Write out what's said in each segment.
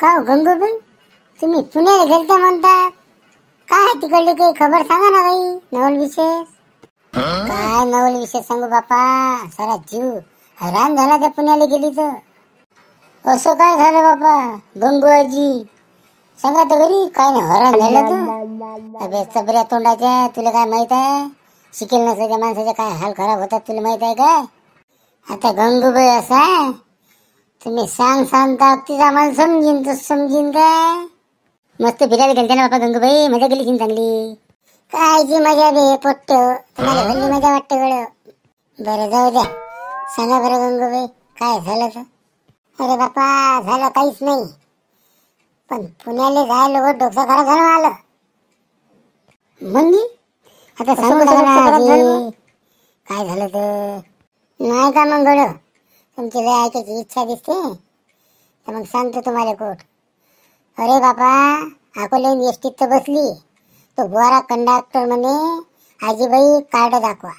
का हो गंगूबाई, तुम्ही पुण्याला गेलता म्हणतात, काय तिकडली काही खबर सांगा ना काही नवल विशेष. काय नवल विशेष सांगू बापा, सारा जीव हैराण झाला त्या पुण्याला गेली तर. असं काय झालं बापा गंगू आजी, सांगा तर घरी. काय नाही हैराण झालं तू. अबे चबऱ्या तोंडाच्या, तुला काय माहित आहे शिकेल नसल्याच्या माणसाचे काय हाल खराब होतात तुला माहित आहे काय. आता गंगूबाई असं आहे, तुम्ही सांगता तीच आम्हाला समजीन तर समजीन काय. मस्त फिरायला गेलते ना बापा गंगूबाई, मजा गेली की चांगली. कायची मजा बे पोट्ट, तुम्हाला भल्ली मजा वाटते गड. बरं जाऊ द्या, सांगा बरं गंगूबाई काय झालं तर. अरे बापा झालं काहीच नाही, पण पुण्याला जायला डोकं खराब झालं आलं म्हणजे. आता सांगू काय झालं तर. नाही का मग गड, तुमची लय ऐकायची इच्छा दिसते तर मग सांगतो तुम्हाला कोट. अरे बाबा अकोले एसटीत तर बसली, तो बुवारा कंडक्टर म्हणे आजीबाई कार्ड दाखवा.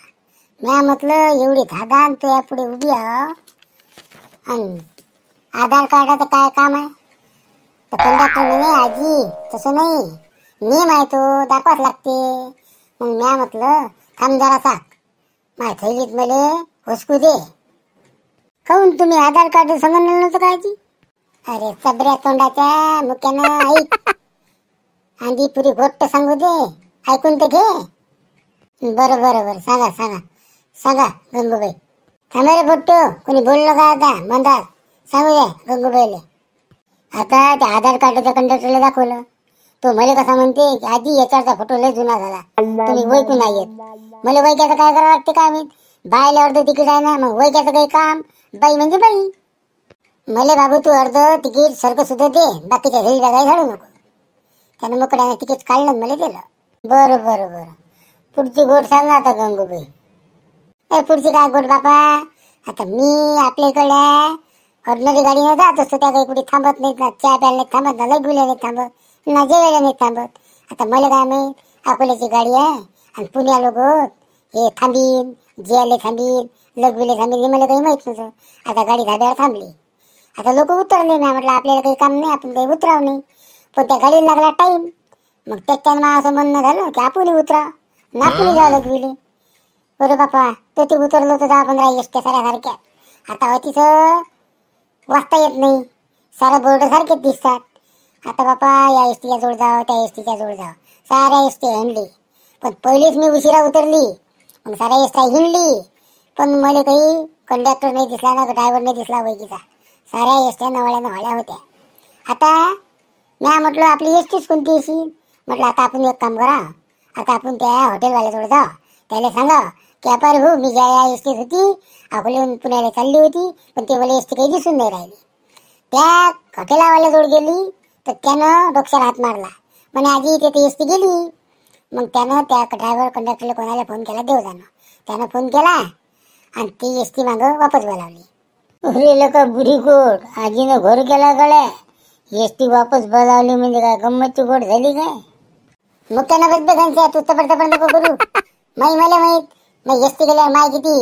म्या म्हटलं एवढी धादान तो या पुढे उभी आहे आणि आधार कार्डाचं काय काम आहे. तर कंडक्टर म्हणे आजी तसं नाही, नियम आहे तो दाखवाच लागते. मग म्या म्हटलं थांब जरा साक, माझ्या थैलीत मले हुसकू दे. काऊन तुम्ही आधार कार्ड सांगून नव्हतं कायची. अरे चबऱ्या तोंडाच्या मुक्यानं ऐक, आधी पुरी गोष्ट सांगू दे, ऐकून तर घे. बरं बरं बरं सांगा सांगा सांगा गंगूबाई. थांबा रे बोट्टो, कोणी बोललो का आता मंदार, सांगू द्या गंगूबाईले. आता त्या आधार कार्डाच्या कंडक्टरला दाखवलं, तो मला कसा म्हणते की आधी याच्यावरचा फोटो लय जुना झाला, तुम्ही वैकून नाही येत. मला वैक्याचं काय करावं लागते काय माहित, बायला अर्ध तिकीट आहे ना, मग वैक्याचं काही काम. बाई म्हणजे बाई, मले बाबू तू अर्ध तिकीट सारखं सुद्धा दे, बाकीच्या घरी काही झाडू नको. त्यानं मोकड्याने तिकीट काढलं मला दिलं. बरं बरं बरं, पुढची गोड सांगा आता गंगूबाई. पुढची काय गोड बापा, आता मी आपल्याकडे ऑर्डिनरी गाडीने जात असतो, त्या काही कुठे थांबत नाहीत ना, चहा प्यायला नाही थांबत ना, लय गुल्या नाही थांबत ना, जेवायला नाही थांबत. आता मला काय माहित अकोल्याची गाडी आहे आणि पुण्या लोक हे थांबीन, जेवायला थांबीन, लगविले थांबीन, मला काही माहित नव्हतं. आता गाडी धाब्यावर थांबली, आता लोक उतरले नाही, म्हटलं आपल्याला काही काम नाही, आपण काही उतराव नाही. पण त्या गाडीला लागला टाईम, मग त्याच्यानं मला असं म्हणणं झालं की आपण उतरा ना, आपण जावं लगविले. बरं बापा तो ते उतरलो तर 10-15 एसट्या साऱ्यासारख्या. आता तिथं वाचता येत नाही, सारा बोर्ड सारखेच दिसतात. आता बापा या एसटीच्या जोड जाव, त्या एसटीच्या जोड जाव, साऱ्या एसटी हिंडली. पण पहिलीच मी उशिरा उतरली, मग साऱ्या एसट्या हिंडली, पण मला काही कंडक्टर नाही दिसला ना, ड्रायव्हर नाही दिसला वैकीचा. साऱ्या एसट्या नवळ्या होत्या. आता मी म्हटलं आपली एसटीच कोणती अशी, म्हटलं आता आपण एक काम करा, आता आपण त्या हॉटेलवाल्याजवळ जाऊ, त्याला सांगा की अपार हो मी ज्या या एसटीत होती अकोल्याहून पुण्याला चालली होती, पण ते मला एसटी काही दिसून नाही राहिली. त्या हॉटेलवाल्याजवळ गेली तर त्यानं डोक्याला हात मारला, म्हणे आजी ते एसटी गेली. मग त्यानं त्या ड्रायव्हर कंडक्टरला कोणाला फोन केला देवजानं, त्यानं फोन केला आणि ती एसटी मागं वापस बोलावली. अरे का बुरी गोड, आजीनं घोर केला गळ्या, एसटी वापस बोलावली म्हणजे काय गंमतची गोड झाली काय. मग त्यानं बसबे तू तपड नको करू. मला माहित मग एसटी गेल्यावर माय किती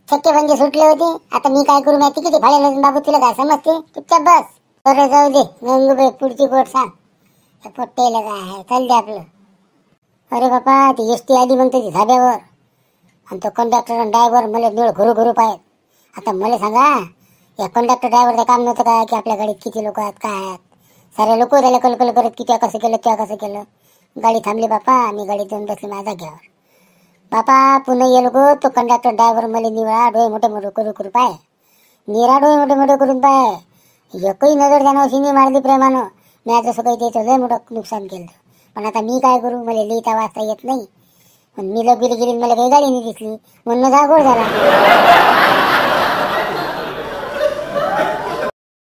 छक्के पंजे सुटले होते. आता मी काय करू, माहिती किती भाड्याला बाबू, तुला काय समजते, चुपचाप बस. बरं जाऊ दे गंगूबाई, पुढची गोड सांग. पोट्टेला काय आहे, चाल दे आपलं. अरे बापा ती एसटी आली मग त्याची धाब्यावर, आणि तो कंडक्टर आणि ड्रायव्हर मला निळ घरू पाहिजे. आता मला सांगा या कंडक्टर ड्रायव्हरचं काम नव्हतं का की आपल्या गाडीत किती लोक आहेत काय आहेत, सारे लोक त्याला कलकल करत की त्या कसं केलं त्या कसं केलं. गाडी थांबली बापा, आणि गाडी देऊन बसली माझ्या जाग्यावर. बापा पुन्हा ये लोक तो कंडक्टर ड्रायव्हर मला निवळा डोळे मोठे मोठे करू पाय, निरा डोळे मोठे मोठे करून पाय. एकही नजर त्यानं अशी नाही मारली प्रेमानं, मी जसं काही त्याचं लय मोठं नुकसान केलं. पण आता मी काय करू, मला लिहिता वाचता येत नाही, पण मी लगेली गेली, मला काही गाडी नाही दिसली, म्हणून जा गोड झाला.